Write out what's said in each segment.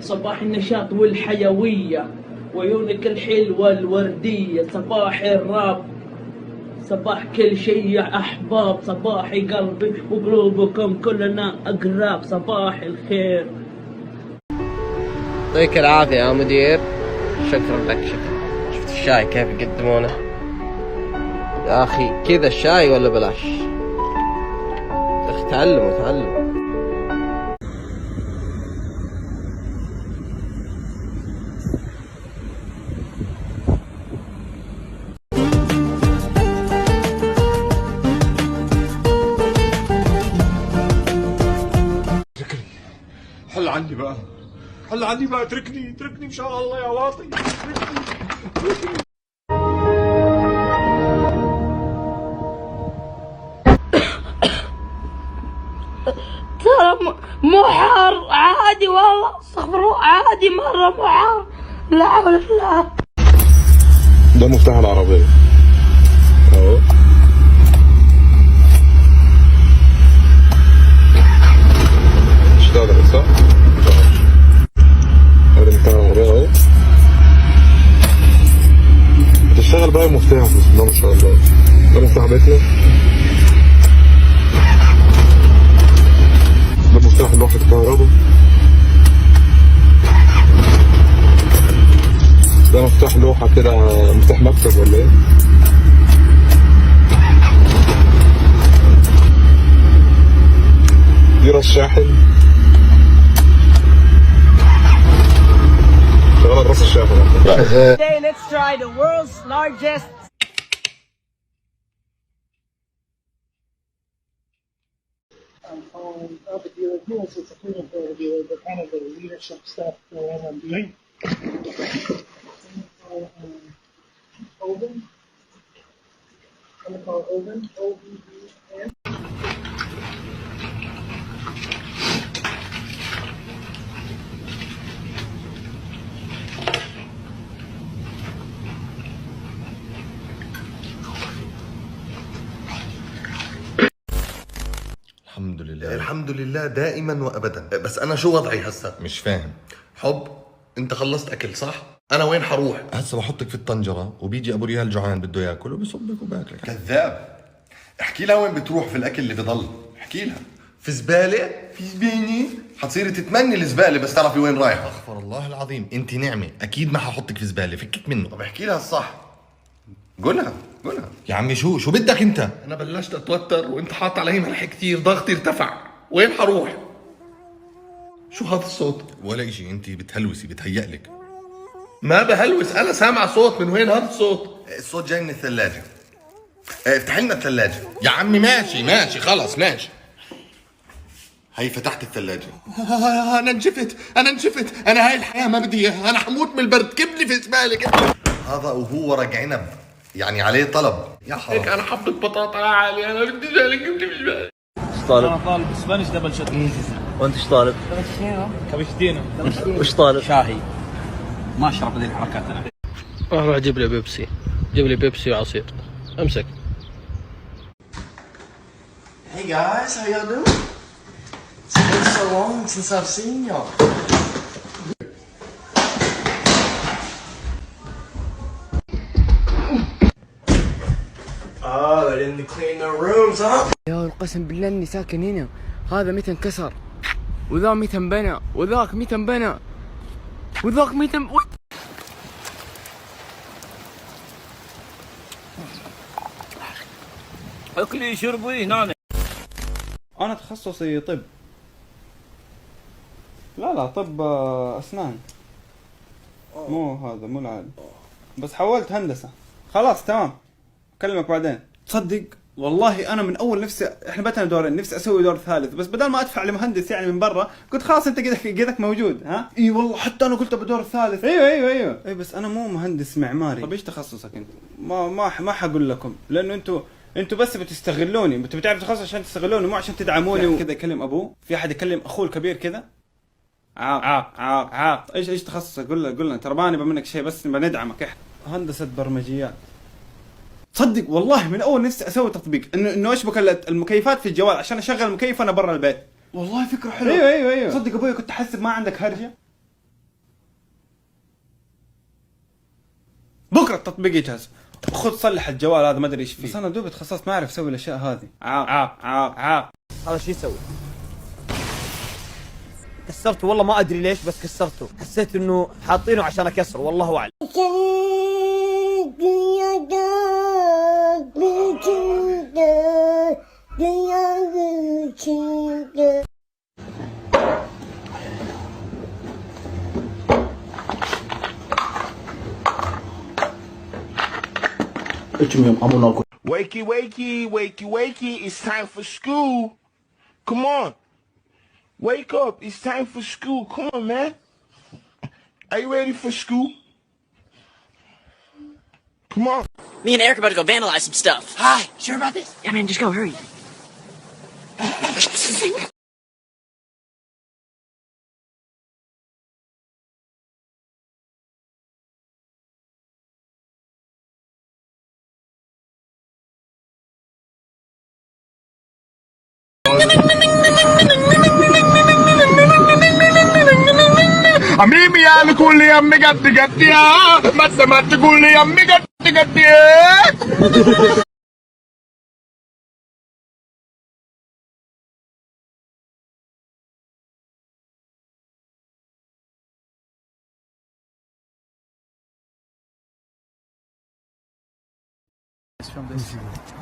صباح النشاط والحيوية وعيونك الحلوة الوردية، صباح الراب، صباح كل شيء يا أحباب، صباح قلبي وقلوبكم كلنا أقراب، صباح الخير. يعطيك العافية يا مدير، شكرا لك شكرا. شفت الشاي كيف يقدمونه يا أخي؟ كذا الشاي ولا بلاش؟ يا أخي تعلموا. حل عني بقى، اتركني ان شاء الله يا واطي، اتركني. ترى مو حار عادي والله، استغفر الله، عادي مرة مو حار، لا حول الله. ده مفتاح العربية اهو. اشتغلت صح؟ هذا مفتاح العربية اهو. بتشتغل بقى المفتاح، بسم الله ما شاء الله. ده مفتاح بيتنا، ده مفتاح لوحة الكهرباء، ده مفتاح لوحة كده، مفتاح مكتب ولا ايه؟ دي راس شاحن، شغال راس الشاحن. Today let's try the world's largest of the dealer. Yes, it's a cleaning for the dealer, but kind of the leadership stuff that I'm doing. Oven. I'm gonna call Oven. O-V-E-N. الحمد لله دائما وابدا. بس انا شو وضعي هسه؟ مش فاهم. حب انت خلصت اكل صح؟ انا وين حروح؟ هسه بحطك في الطنجرة وبيجي ابو ريال جوعان بده ياكل وبصبك وباكلك. كذاب. احكي لها وين بتروح في الاكل اللي بضل، احكي لها. في زبالة؟ في زبالة؟ حتصيري تتمني الزبالة بس تعرفي وين رايحة. استغفر الله العظيم، انت نعمة، اكيد ما ححطك في زبالة، فكك منه. طب احكي لها الصح، قولها. يا عمي شو بدك انت؟ انا بلشت اتوتر وانت حاط علي ملح كثير، ضغطي ارتفع، وين حروح؟ شو هذا الصوت؟ ولا اشي، انت بتهلوسي، بتهيألك. ما بهلوس، انا سامع صوت. من وين هذا الصوت؟ الصوت جاي من الثلاجة. افتح لنا الثلاجة. يا عمي ماشي خلص ماشي. هي فتحت الثلاجة. انا نجفت، انا هاي الحياة ما بدي اياها، انا حموت من البرد، كبني في زبالة. هذا وهو ورق عنب، يعني عليه طلب. يا حرام هيك انا حبة بطاطا عالية، انا بدي زبالة، كبني في زبالة. ايش طالب؟ انا طالب اسبانيش دبل شوت. وانت ايش طالب؟ كابتشينو. وش طالب؟ شاهي. ما اشرب ذي الحركات انا. روح جيب لي بيبسي، جيب لي بيبسي وعصير. امسك. Hey guys, how y'all doing? It's been so long since I've seen y'all. Oh, they didn't clean their rooms, huh? يا القسم بالله اني ساكن هنا، هذا متى انكسر وذا متى انبنى وذاك متى انبنى وذاك متى اكلي شربي نعنع. انا تخصصي طب. لا طب اسنان، مو هذا مو العادي، بس حولت هندسة خلاص تمام. اكلمك بعدين. تصدق والله انا من اول نفسي، احنا بتنا دورين، نفسي اسوي دور ثالث، بس بدل ما ادفع لمهندس يعني من برا قلت خلاص انت قدك موجود. ها اي والله حتى انا قلت بدور الثالث. ايوه اي بس انا مو مهندس معماري. طب ايش تخصصك انت؟ ما حقول لكم، لانه انتوا بس بتستغلوني، انتوا بتعرفوا تخصص عشان تستغلوني مو عشان تدعموني. كذا يكلم ابوه، في احد يكلم اخوه الكبير كذا. عاق ايش تخصصك؟ قول له ترى ما نبغى منك شيء، بس نبغى ندعمك احنا. هندسة برمجيات. تصدق والله من اول نفسي اسوي تطبيق انه اشبك المكيفات في الجوال عشان اشغل المكيف انا برا البيت. والله فكرة حلوة. ايوه تصدق ابوي كنت احسب ما عندك هرجة. بكره التطبيق يجهز. خذ صلح الجوال هذا ما ادري ايش فيه، بس انا دوبي تخصصت ما اعرف اسوي الاشياء هذه. عاق هذا شو يسوي؟ كسرته والله ما ادري ليش، بس كسرته، حسيت انه حاطينه عشان اكسره، والله اعلم. Wakey, wakey, wakey, wakey, it's time for school. Come on. Wake up, it's time for school. Come on, man. Are you ready for school? Come on. Me and Eric are about to go vandalize some stuff. Hi, sure about this? Yeah, man, just go, hurry. حبيبي يا لكل يا امي قد قد يا ما تقول لي يا امي قد قد يا.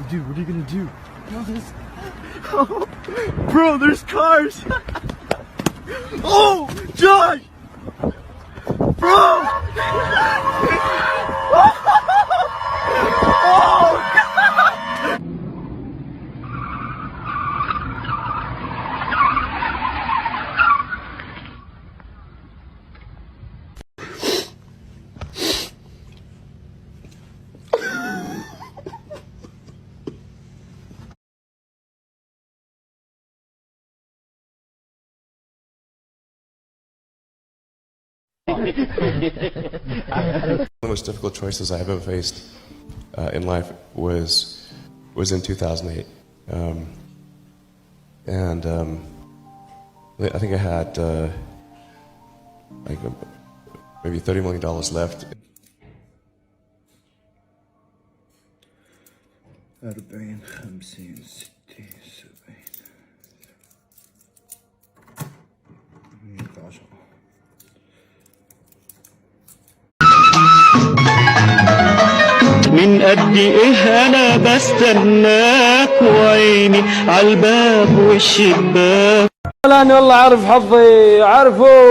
Dude, what are you gonna do? Bro, there's cars! Oh! Josh! Bro! Oh! One of the most difficult choices I have ever faced in life was in 2008, and I think I had like maybe $30 million left. 40 50 60 70 110. من قد ايه انا بستناك وعيني عالباب والشباك. انا والله عارف حظي، عارفه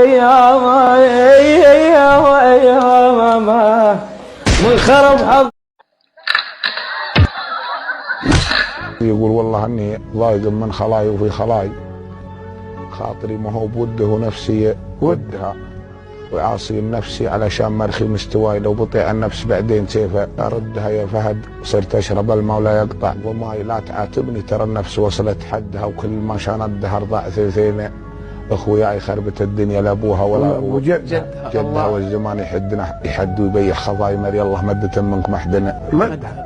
يا ماما من خرب حظ. يقول والله اني ضايق من خلاي وفي خلاي، خاطري ما هو بوده ونفسي ودها، وعاصي نفسي علشان مرخي مستواي، لو بطيء النفس بعدين سيفه اردها يا فهد. صرت اشرب الماء ولا يقطع وماي، لا تعاتبني ترى النفس وصلت حدها، وكل ما شان الدهر ضاع ثلثين. اخوياي خربت الدنيا لا ابوها ولا جدها والزمان يحد ويبيح خضاي مري. الله مدة منكم احدنا.